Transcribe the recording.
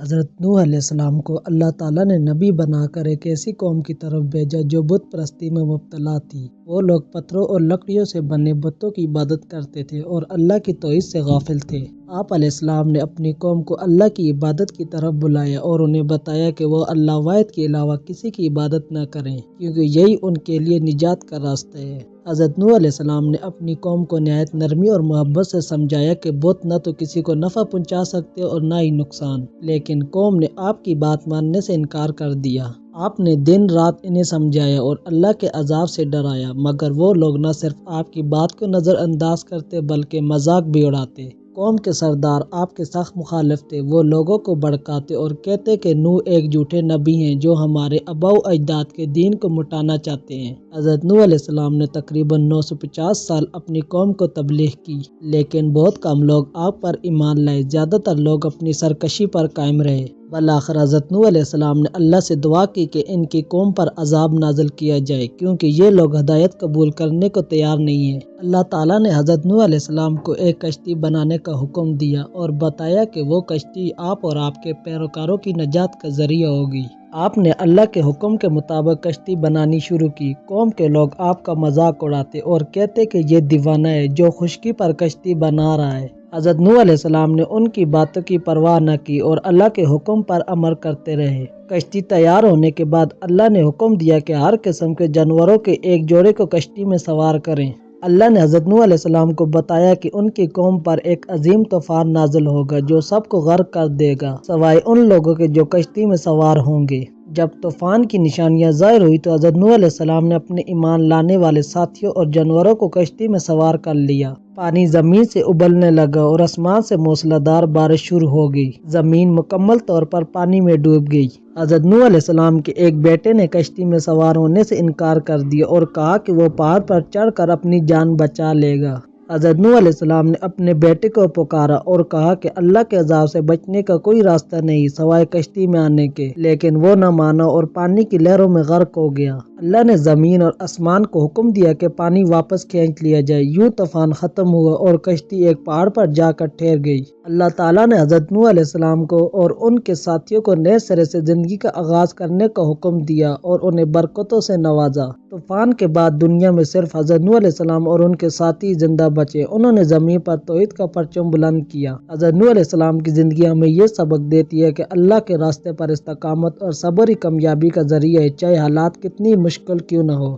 حضرت نوح علیہ السلام کو اللہ تعالیٰ نے نبی بنا کر ایک ایسی قوم کی طرف بھیجا جو بت پرستی میں مبتلا تھی۔ وہ لوگ پتھروں اور لکڑیوں سے بنے بتوں کی عبادت کرتے تھے اور اللہ کی توحید سے غافل تھے۔ آپ علیہ السلام نے اپنی قوم کو اللہ کی عبادت کی طرف بلایا اور انہیں بتایا کہ وہ اللہ واحد کے علاوہ کسی کی عبادت نہ کریں، کیونکہ یہی ان کے لیے نجات کا راستہ ہے۔ حضرت نوح علیہ السلام نے اپنی قوم کو نہایت نرمی اور محبت سے سمجھایا کہ بت نہ تو کسی کو نفع پہنچا سکتے اور نہ ہی نقصان، لیکن قوم نے آپ کی بات ماننے سے انکار کر دیا۔ آپ نے دن رات انہیں سمجھایا اور اللہ کے عذاب سے ڈرایا، مگر وہ لوگ نہ صرف آپ کی بات کو نظر انداز کرتے بلکہ مذاق بھی اڑاتے۔ قوم کے سردار آپ کے سخت مخالف تھے۔ وہ لوگوں کو بھڑکاتے اور کہتے کہ نوح ایک جھوٹے نبی ہیں جو ہمارے آباء و اجداد کے دین کو مٹانا چاہتے ہیں۔ حضرت نوح علیہ السلام نے تقریباً 950 سال اپنی قوم کو تبلیغ کی، لیکن بہت کم لوگ آپ پر ایمان لائے۔ زیادہ تر لوگ اپنی سرکشی پر قائم رہے۔ بالآخر حضرت نوح علیہ السلام نے اللہ سے دعا کی کہ ان کی قوم پر عذاب نازل کیا جائے، کیونکہ یہ لوگ ہدایت قبول کرنے کو تیار نہیں ہیں۔ اللہ تعالیٰ نے حضرت نوح علیہ السلام کو ایک کشتی بنانے کا حکم دیا اور بتایا کہ وہ کشتی آپ اور آپ کے پیروکاروں کی نجات کا ذریعہ ہوگی۔ آپ نے اللہ کے حکم کے مطابق کشتی بنانی شروع کی۔ قوم کے لوگ آپ کا مذاق اڑاتے اور کہتے کہ یہ دیوانہ ہے جو خشکی پر کشتی بنا رہا ہے۔ حضرت نوح علیہ السلام نے ان کی باتوں کی پرواہ نہ کی اور اللہ کے حکم پر عمل کرتے رہے۔ کشتی تیار ہونے کے بعد اللہ نے حکم دیا کہ ہر قسم کے جانوروں کے ایک جوڑے کو کشتی میں سوار کریں۔ اللہ نے حضرت نوح علیہ السلام کو بتایا کہ ان کی قوم پر ایک عظیم طوفان نازل ہوگا جو سب کو غرق کر دے گا، سوائے ان لوگوں کے جو کشتی میں سوار ہوں گے۔ جب طوفان کی نشانیاں ظاہر ہوئی تو حضرت نوح علیہ السلام نے اپنے ایمان لانے والے ساتھیوں اور جانوروں کو کشتی میں سوار کر لیا۔ پانی زمین سے ابلنے لگا اور آسمان سے موسلا دھار بارش شروع ہو گئی۔ زمین مکمل طور پر پانی میں ڈوب گئی۔ حضرت نوح علیہ السلام کے ایک بیٹے نے کشتی میں سوار ہونے سے انکار کر دیا اور کہا کہ وہ پہاڑ پر چڑھ کر اپنی جان بچا لے گا۔ حضرت نوح علیہ السلام نے اپنے بیٹے کو پکارا اور کہا کہ اللہ کے عذاب سے بچنے کا کوئی راستہ نہیں سوائے کشتی میں آنے کے، لیکن وہ نہ مانا اور پانی کی لہروں میں غرق ہو گیا۔ اللہ نے زمین اور آسمان کو حکم دیا کہ پانی واپس کھینچ لیا جائے۔ یوں طوفان ختم ہوا اور کشتی ایک پہاڑ پر جا کر ٹھہر گئی۔ اللہ تعالیٰ نے حضرت نوح علیہ السلام کو اور ان کے ساتھیوں کو نئے سرے سے زندگی کا آغاز کرنے کا حکم دیا اور انہیں برکتوں سے نوازا۔ طوفان کے بعد دنیا میں صرف حضرت نوح علیہ السلام اور ان کے ساتھی زندہ بچے۔ انہوں نے زمین پر توحید کا پرچم بلند کیا۔ حضرت نوح علیہ السلام کی زندگی ہمیں یہ سبق دیتی ہے کہ اللہ کے راستے پر استقامت اور صبر ہی کامیابی کا ذریعہ ہے، چاہے حالات کتنی مشکل کیوں نہ ہو۔